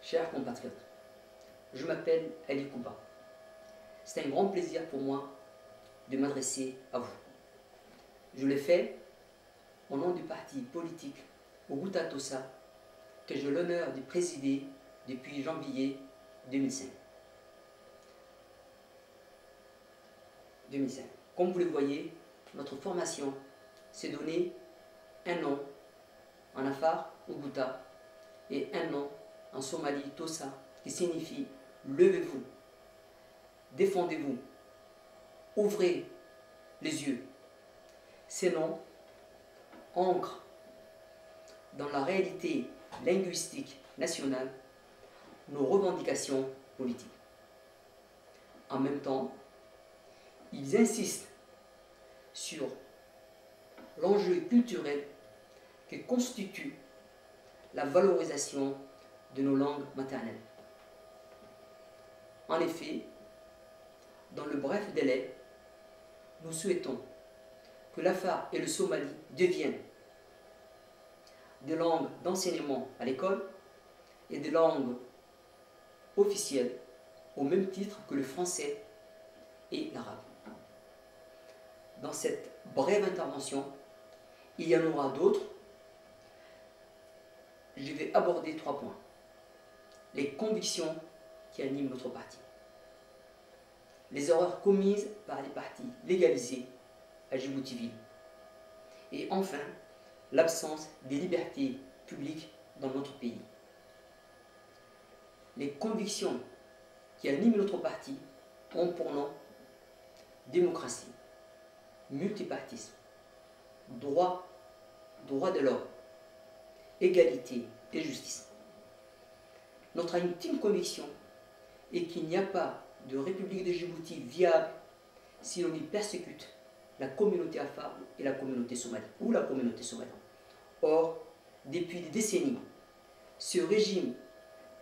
Chers compatriotes, je m'appelle Ali Kouba. C'est un grand plaisir pour moi de m'adresser à vous. Je le fais au nom du parti politique Oguta Tossa que j'ai l'honneur de présider depuis janvier 2005. Comme vous le voyez, notre formation s'est donné un nom en Afar, Oguta, et un nom en Somalie, Tossa, qui signifie levez-vous, défendez-vous, ouvrez les yeux. Ces noms ancrent dans la réalité linguistique nationale nos revendications politiques. En même temps, ils insistent sur l'enjeu culturel que constitue la valorisation de nos langues maternelles. En effet, dans le bref délai, nous souhaitons que l'Afar et le Somali deviennent des langues d'enseignement à l'école et des langues officielles au même titre que le français et l'arabe. Dans cette brève intervention, il y en aura d'autres. Je vais aborder 3 points. Les convictions qui animent notre parti, les erreurs commises par les partis légalisés à Djibouti-Ville, et enfin, l'absence des libertés publiques dans notre pays. Les convictions qui animent notre parti ont pour nom démocratie, multipartisme, droit de l'homme, égalité et justice. Notre intime conviction est qu'il n'y a pas de République de Djibouti viable si l'on y persécute la communauté Afar et la communauté somali, ou la communauté somalienne. Or, depuis des décennies, ce régime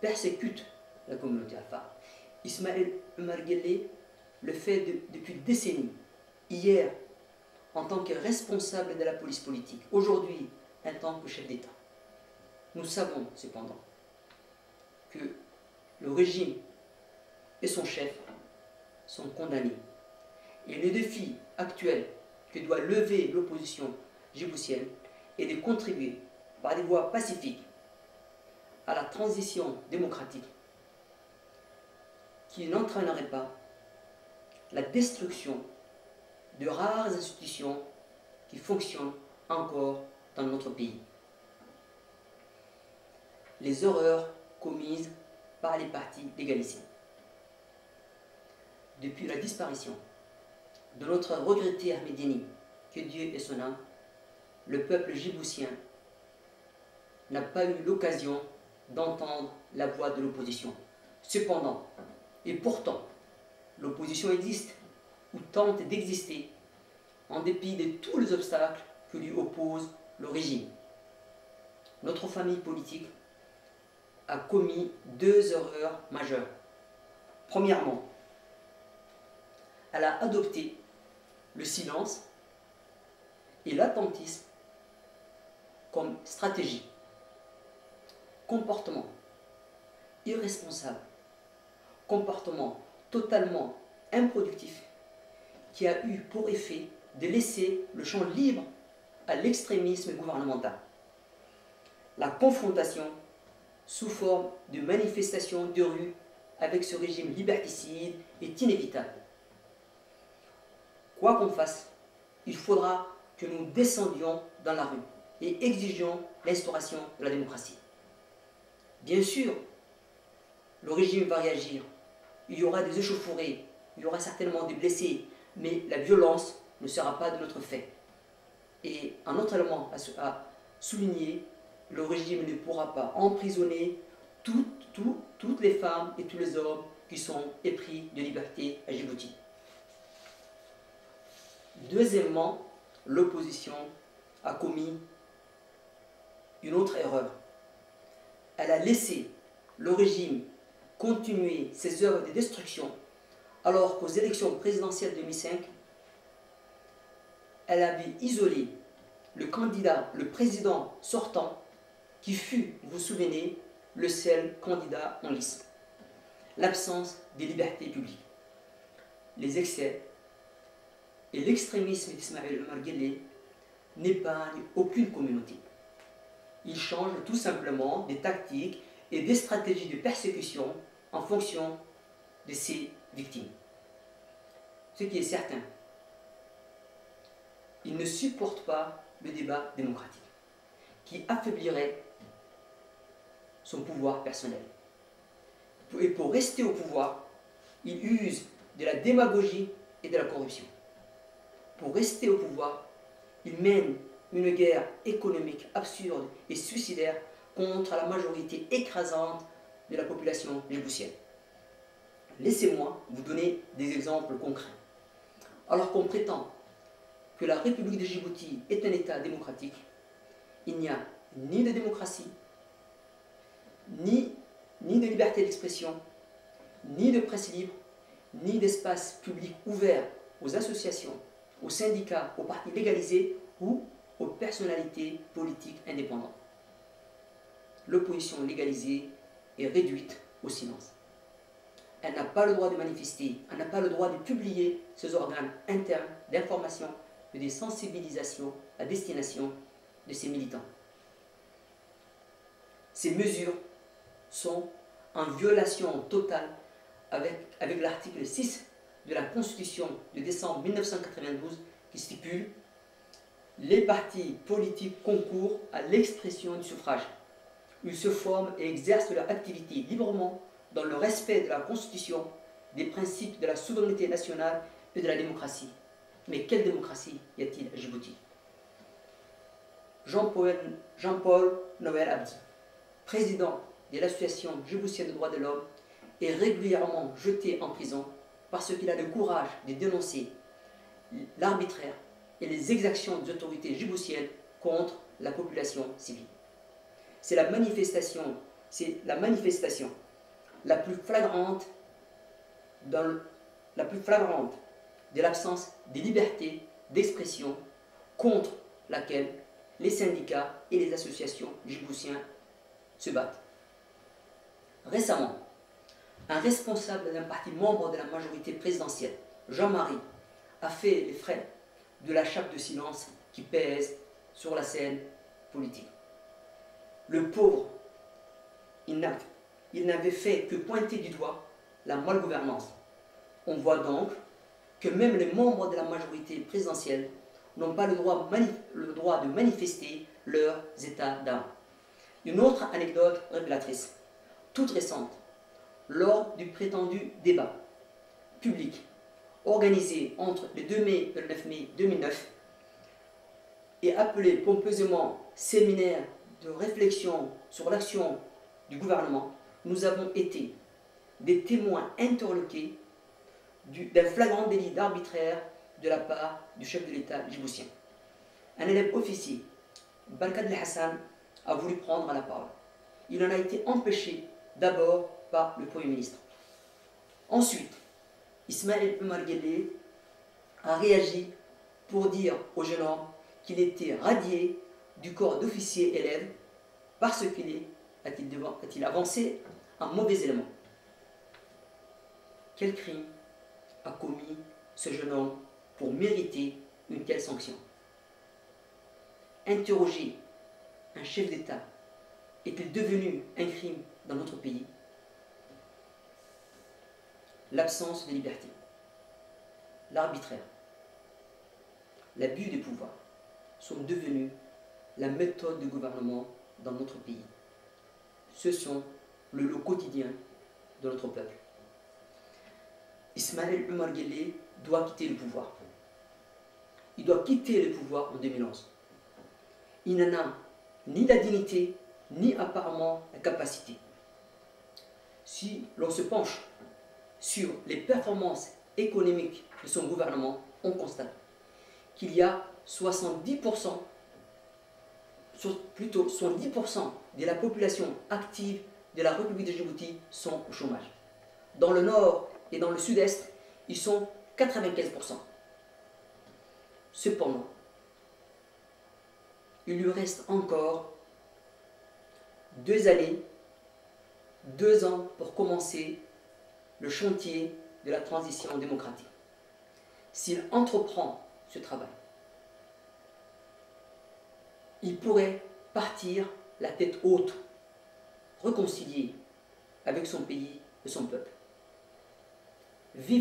persécute la communauté Afar. Ismaël Omar Guelleh le fait depuis des décennies. Hier, en tant que responsable de la police politique, aujourd'hui, en tant que chef d'État. Nous savons cependant que le régime et son chef sont condamnés. Et le défi actuel que doit lever l'opposition djiboutienne est de contribuer par des voies pacifiques à la transition démocratique qui n'entraînerait pas la destruction de rares institutions qui fonctionnent encore dans notre pays. Les horreurs commises par les partis légalisés. Depuis la disparition de notre regretté Ahmedini, que Dieu ait son âme, le peuple djiboutien n'a pas eu l'occasion d'entendre la voix de l'opposition. Cependant, et pourtant, l'opposition existe ou tente d'exister en dépit de tous les obstacles que lui oppose le régime. Notre famille politique a commis 2 erreurs majeures. Premièrement, elle a adopté le silence et l'attentisme comme stratégie. Comportement irresponsable, comportement totalement improductif qui a eu pour effet de laisser le champ libre à l'extrémisme gouvernemental. La confrontation sous forme de manifestations de rue avec ce régime liberticide est inévitable. Quoi qu'on fasse, il faudra que nous descendions dans la rue et exigions l'instauration de la démocratie. Bien sûr, le régime va réagir. Il y aura des échauffourées, il y aura certainement des blessés, mais la violence ne sera pas de notre fait. Et un autre élément à souligner, le régime ne pourra pas emprisonner toutes les femmes et tous les hommes qui sont épris de liberté à Djibouti. Deuxièmement, l'opposition a commis une autre erreur. Elle a laissé le régime continuer ses œuvres de destruction alors qu'aux élections présidentielles 2005, elle avait isolé le candidat, le président sortant, qui fut, vous vous souvenez, le seul candidat en lice. L'absence des libertés publiques, les excès et l'extrémisme d'Ismaël Omar Guelleh n'épargnent aucune communauté. Ils changent tout simplement des tactiques et des stratégies de persécution en fonction de ses victimes. Ce qui est certain, ils ne supportent pas le débat démocratique, qui affaiblirait son pouvoir personnel. Et pour rester au pouvoir, ils usent de la démagogie et de la corruption. Pour rester au pouvoir, ils mènent une guerre économique absurde et suicidaire contre la majorité écrasante de la population djiboutienne. Laissez-moi vous donner des exemples concrets. Alors qu'on prétend que la République de Djibouti est un État démocratique, il n'y a ni de démocratie, ni de liberté d'expression, ni de presse libre, ni d'espace public ouvert aux associations, aux syndicats, aux partis légalisés ou aux personnalités politiques indépendantes. L'opposition légalisée est réduite au silence. Elle n'a pas le droit de manifester, elle n'a pas le droit de publier ses organes internes d'information et de sensibilisation à destination de ses militants. Ces mesures sont en violation totale avec l'article 6 de la Constitution de décembre 1992 qui stipule « Les partis politiques concourent à l'expression du suffrage. Ils se forment et exercent leur activité librement dans le respect de la Constitution, des principes de la souveraineté nationale et de la démocratie. » Mais quelle démocratie y a-t-il à Djibouti? Jean-Paul Noël Abdi, président de l'Association djiboutienne des droits de l'homme, est régulièrement jeté en prison parce qu'il a le courage de dénoncer l'arbitraire et les exactions des autorités djiboutiennes contre la population civile. C'est la manifestation la plus flagrante de l'absence de liberté d'expression contre laquelle les syndicats et les associations djiboutiens se battent. Récemment, un responsable d'un parti membre de la majorité présidentielle, Jean-Marie, a fait les frais de la chape de silence qui pèse sur la scène politique. Le pauvre, il n'avait fait que pointer du doigt la malgouvernance. On voit donc que même les membres de la majorité présidentielle n'ont pas le droit de manifester leurs états d'âme. Une autre anecdote révélatrice, toute récente, lors du prétendu débat public organisé entre le 2 mai et le 9 mai 2009 et appelé pompeusement séminaire de réflexion sur l'action du gouvernement, nous avons été des témoins interloqués d'un flagrant délit d'arbitraire de la part du chef de l'État djiboutien. Un élève officier, Barkad El Hassan, a voulu prendre la parole. Il en a été empêché d'abord par le Premier ministre. Ensuite, Ismaël Omar Guelleh a réagi pour dire au jeune homme qu'il était radié du corps d'officier élève parce qu'il a-t-il avancé un mauvais élément. Quel crime a commis ce jeune homme pour mériter une telle sanction? Interroger un chef d'État est-il devenu un crime dans notre pays? L'absence de liberté, l'arbitraire, l'abus des pouvoirs sont devenus la méthode de gouvernement dans notre pays. Ce sont le lot quotidien de notre peuple. Ismaël Omar Guelleh doit quitter le pouvoir. Il doit quitter le pouvoir en 2011. Il n'en a ni la dignité, ni apparemment la capacité. Si l'on se penche sur les performances économiques de son gouvernement, on constate qu'il y a 70% de la population active de la République de Djibouti sont au chômage. Dans le nord et dans le sud-est, ils sont 95%. Cependant, il lui reste encore 2 années 2 ans pour commencer le chantier de la transition démocratique. S'il entreprend ce travail, il pourrait partir la tête haute, réconcilié avec son pays et son peuple. Vive